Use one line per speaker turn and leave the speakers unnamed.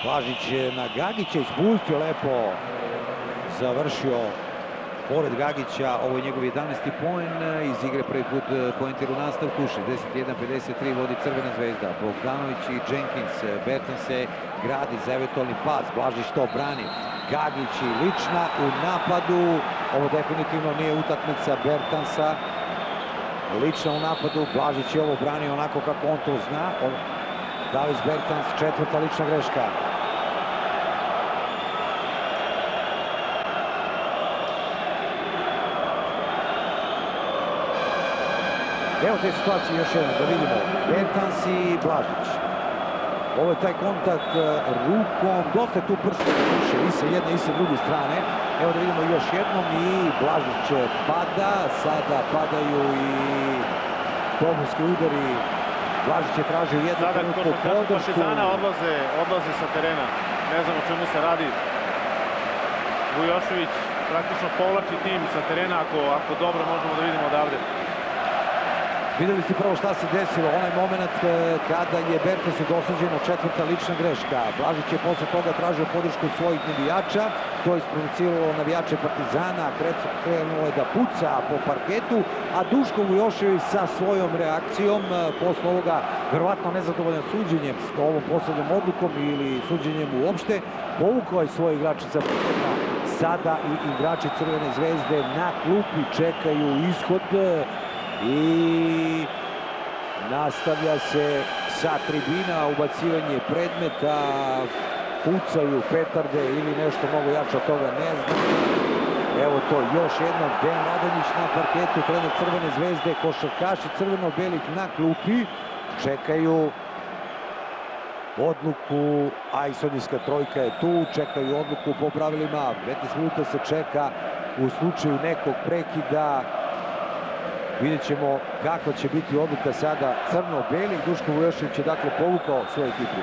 Blažić je na Gagića ispustio, lepo završio pored Gagića. Ovo je njegov 11. poen iz igre, prvi put poentir u nastavku. 61-53 vodi Crvena zvezda. Bogdanović i Jenkins. Bertans se gradi za eventualni pas. Blažić to brani. Gagić i Lična u napadu. Ovo definitivno nije utakmica Bertansa. Lična u napadu. Blažić je ovo branio onako kako on to zna. Davis Bertans, četvrta lična greška. Evo te situacije još jednom, da vidimo. Bertans i Blažić. Ovo je taj kontakt rukom, dosta je tu pršća, i sa jedne i sa druge strane. Evo da vidimo još jednom i Blažić pada, sada padaju i dopunski udari. Blažić je tražio jednu trenutku podršku.
Partizana odlaze sa terena, ne znam o čemu se radi. Vujošević praktično povlači tim sa terena, ako dobro možemo da vidimo odavde.
Videli ste prvo šta se desilo, onaj moment kada je Bertansu dosuđena četvrta lična greška. Blažić je posle toga tražio podršku svojih navijača, to je isprovociralo navijače Partizana, krenulo je da puca po parketu, a Duško Vujošević sa svojom reakcijom, posle ovoga verovatno nezadovoljan suđenjem, s ovom poslednjom odlukom ili suđenjem uopšte, povukao je svoje igrače sa parketa. Sada i igrači Crvene zvezde na klupi čekaju ishod i nastavlja se sa tribina ubacivanje predmeta, pucaju petarde ili nešto mnogo jače od toga, ne znam. Evo to još jednom, Dejan Radonjić na parketu, trener Crvene zvezde, košarkaši crveno-belih na klupi čekaju odluku, a i sudijska trojka je tu, čekaju odluku po pravilima, 15 minuta se čeka u slučaju nekog prekida. Vidjet ćemo kako će biti odluka sada crno-belih. Duško Vujošević je dakle povukao svoju ekipu.